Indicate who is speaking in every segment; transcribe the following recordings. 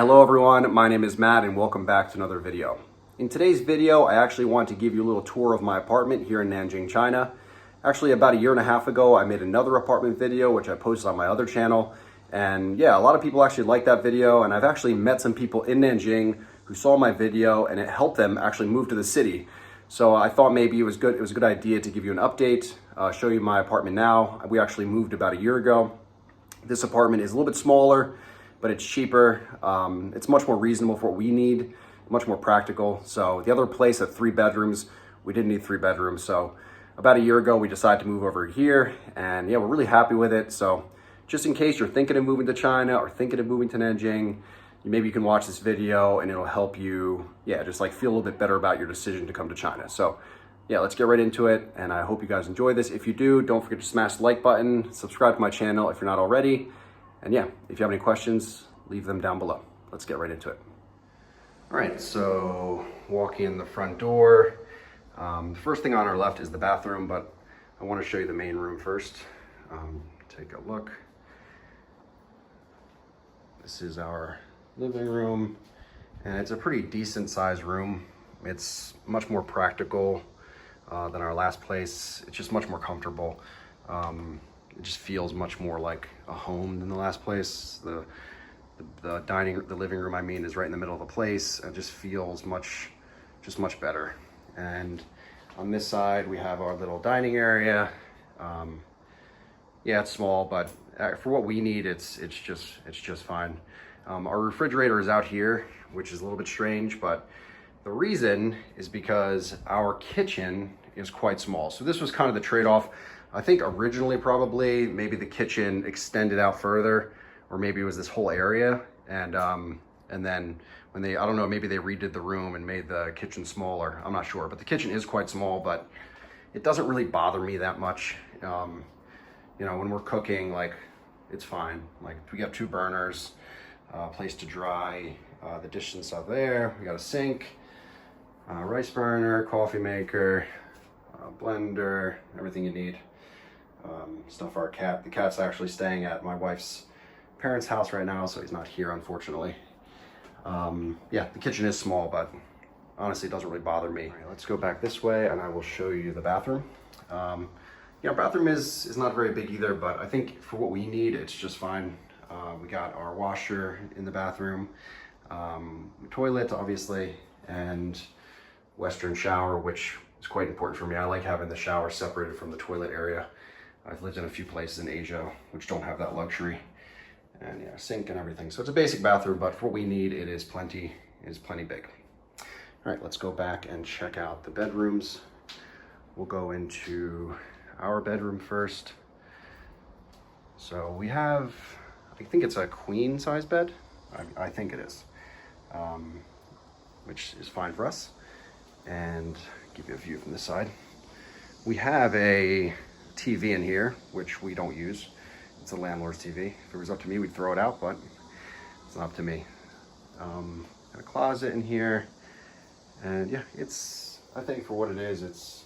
Speaker 1: Hello everyone, my name is Matt and welcome back to another video. In today's video, I actually want to give you a little tour of my apartment here in Nanjing, China. Actually, about a year and a half ago, I made another apartment video, which I posted on my other channel. And yeah, a lot of people actually liked that video, and I've actually met some people in Nanjing who saw my video and it helped them actually move to the city. So I thought maybe it was a good idea to give you an update, show you my apartment now. We actually moved about a year ago. This apartment is a little bit smaller, but it's cheaper. It's much more reasonable for what we need, much more practical. So the other place had 3 bedrooms. We didn't need 3 bedrooms. So about a year ago, we decided to move over here, and yeah, we're really happy with it. So just in case you're thinking of moving to China or thinking of moving to Nanjing, maybe you can watch this video and it'll help you, just like feel a little bit better about your decision to come to China. So yeah, let's get right into it. And I hope you guys enjoy this. If you do, don't forget to smash the like button, subscribe to my channel if you're not already. And yeah, if you have any questions, leave them down below. Let's get right into it. All right, so walking in the front door. The first thing on our left is the bathroom, but I want to show you the main room first. Take a look. This is our living room, and it's a pretty decent sized room. It's much more practical than our last place. It's just much more comfortable. It just feels much more like a home than the last place. The living room, I mean, is right in the middle of the place. It just feels much better. And on this side, we have our little dining area. Yeah, it's small, but for what we need, it's just fine. Our refrigerator is out here, which is a little bit strange, but the reason is because our kitchen is quite small. So this was kind of the trade-off. I think originally probably maybe the kitchen extended out further, or maybe it was this whole area. And then when I don't know, maybe they redid the room and made the kitchen smaller. I'm not sure, but the kitchen is quite small, but it doesn't really bother me that much. You know, when we're cooking, like, it's fine. Like, we got 2 burners, place to dry the dish and stuff there. We got a sink, rice burner, coffee maker, blender, everything you need. Stuff for our cat. The cat's actually staying at my wife's parents' house right now, so he's not here, unfortunately. Yeah, the kitchen is small, but honestly, it doesn't really bother me. All right, let's go back this way, and I will show you the bathroom. Yeah, our bathroom is not very big either, but I think for what we need, it's just fine. We got our washer in the bathroom, toilet, obviously, and Western shower, which is quite important for me. I like having the shower separated from the toilet area. I've lived in a few places in Asia which don't have that luxury. And yeah, sink and everything. So it's a basic bathroom, but for what we need, it is plenty big. All right, let's go back and check out the bedrooms. We'll go into our bedroom first. So we have, I think it's a queen size bed. I think it is, which is fine for us. And give you a view from this side. We have a TV in here, which we don't use. It's a landlord's TV. If it was up to me, we'd throw it out, but it's not up to me. Got a closet in here, and yeah, I think for what it is, it's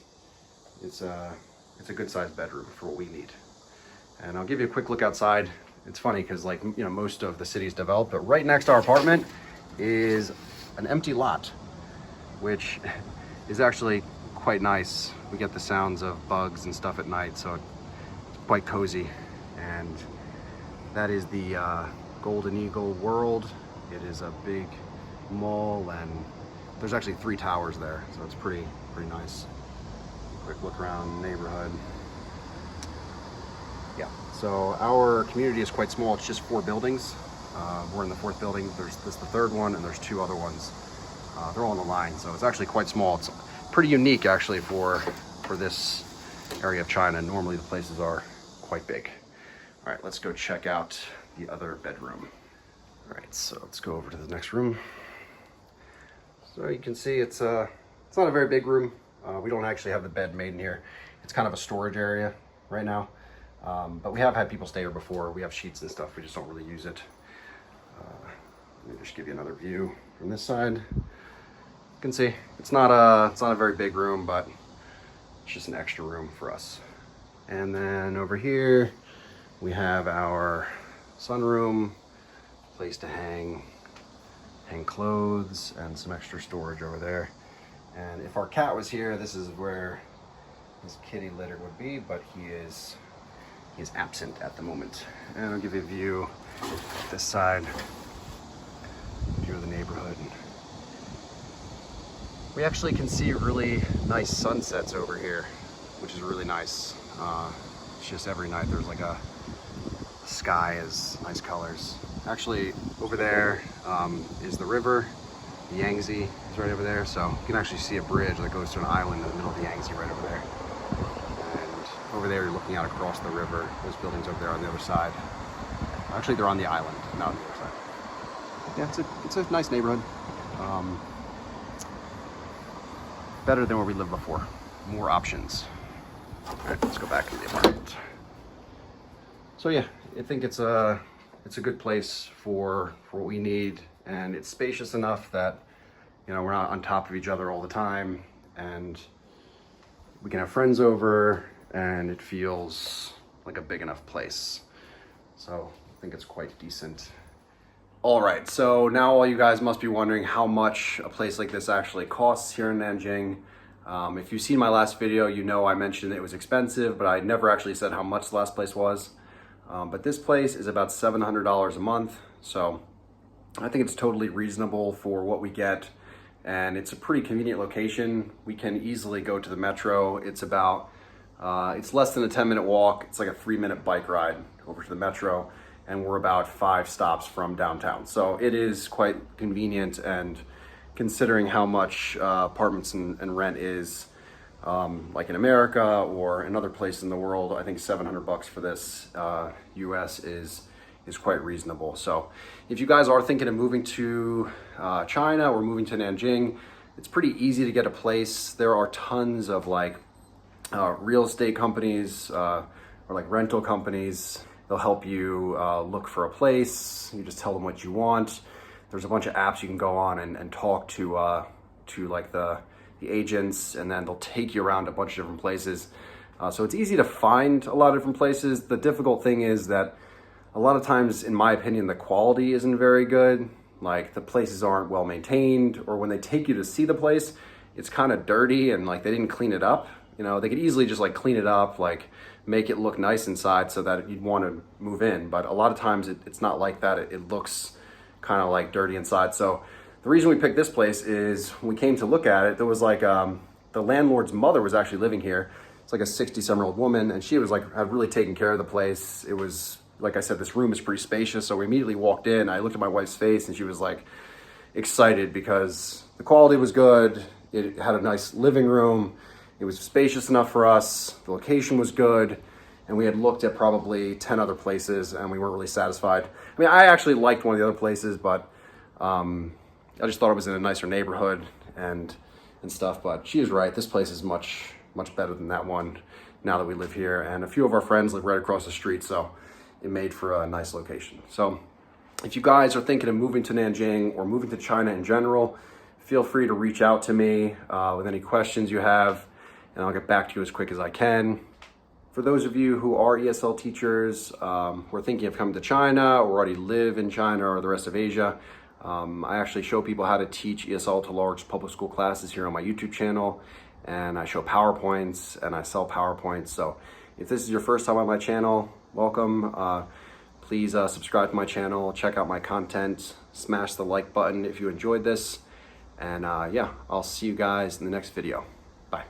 Speaker 1: a good sized bedroom for what we need. And I'll give you a quick look outside. It's funny because, like, you know, most of the city's developed, but right next to our apartment is an empty lot, which is actually quite nice. We get the sounds of bugs and stuff at night, so it's quite cozy. And that is the Golden Eagle World. It is a big mall, and there's actually 3 towers there, so it's pretty nice. Quick look around the neighborhood. Yeah, so our community is quite small. It's just 4 buildings. We're in the 4th building. There's the 3rd one, and there's 2 other ones. They're all on the line, so it's actually quite small. It's pretty unique, actually, for this area of China. Normally the places are quite big. All right, let's go check out the other bedroom. All right, so let's go over to the next room. So you can see it's not a very big room. We don't actually have the bed made in here. It's kind of a storage area right now. But we have had people stay here before. We have sheets and stuff. We just don't really use it. Let me just give you another view from this side. You can see it's not a very big room, but it's just an extra room for us. And then over here, we have our sunroom, place to hang hang clothes and some extra storage over there. And if our cat was here, this is where his kitty litter would be, but he is absent at the moment. And I'll give you a view this side, view of the neighborhood. We actually can see really nice sunsets over here, which is really nice. It's just every night there's like a sky is nice colors. Actually, over there is the river. The Yangtze is right over there, so you can actually see a bridge that goes to an island in the middle of the Yangtze right over there. And over there, you're looking out across the river. Those buildings over there on the other side. Actually, they're on the island, not on the other side. Yeah, it's a nice neighborhood. Better than where we lived before. More options. All right, let's go back to the apartment. So yeah, I think it's a good place for what we need, and it's spacious enough that, you know, we're not on top of each other all the time, and we can have friends over, and it feels like a big enough place. So I think it's quite decent. All right, so now all you guys must be wondering how much a place like this actually costs here in Nanjing. If you've seen my last video, you know I mentioned it was expensive, but I never actually said how much the last place was. But this place is about $700 a month, so I think it's totally reasonable for what we get, and it's a pretty convenient location. We can easily go to the metro. It's about, it's less than a 10-minute walk. It's like a 3-minute bike ride over to the metro, and we're about 5 stops from downtown. So it is quite convenient, and considering how much apartments and rent is, like in America or another place in the world, I think $700 for this US is quite reasonable. So if you guys are thinking of moving to China or moving to Nanjing, it's pretty easy to get a place. There are tons of like real estate companies or like rental companies. They'll help you look for a place. You just tell them what you want. There's a bunch of apps you can go on and talk to like the agents, and then they'll take you around a bunch of different places. So it's easy to find a lot of different places. The difficult thing is that a lot of times, in my opinion, the quality isn't very good. Like the places aren't well maintained, or when they take you to see the place, it's kind of dirty and like they didn't clean it up. You know, they could easily just like clean it up, like make it look nice inside so that you'd want to move in. But a lot of times it's not like that. It looks kind of like dirty inside. So the reason we picked this place is when we came to look at it, there was like the landlord's mother was actually living here. It's like a 60-some-year-old woman, and she was like had really taken care of the place. It was, like I said, this room is pretty spacious. So we immediately walked in. I looked at my wife's face, and she was like excited because the quality was good. It had a nice living room. It was spacious enough for us. The location was good. And we had looked at probably 10 other places, and we weren't really satisfied. I mean, I actually liked one of the other places, but I just thought it was in a nicer neighborhood and stuff. But she is right. This place is much better than that one now that we live here. And a few of our friends live right across the street, so it made for a nice location. So if you guys are thinking of moving to Nanjing or moving to China in general, feel free to reach out to me with any questions you have, and I'll get back to you as quick as I can. For those of you who are ESL teachers, who are thinking of coming to China or already live in China or the rest of Asia, I actually show people how to teach ESL to large public school classes here on my YouTube channel, and I show PowerPoints and I sell PowerPoints. So if this is your first time on my channel, welcome. Please subscribe to my channel, check out my content, smash the like button if you enjoyed this, and yeah, I'll see you guys in the next video. Bye.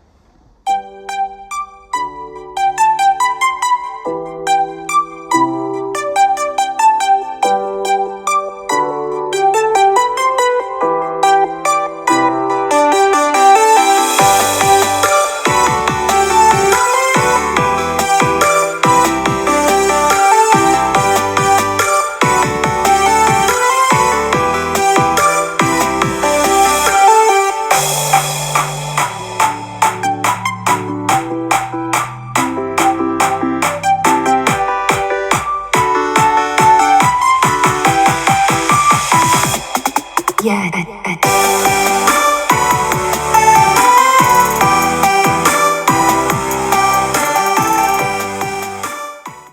Speaker 2: Yeah.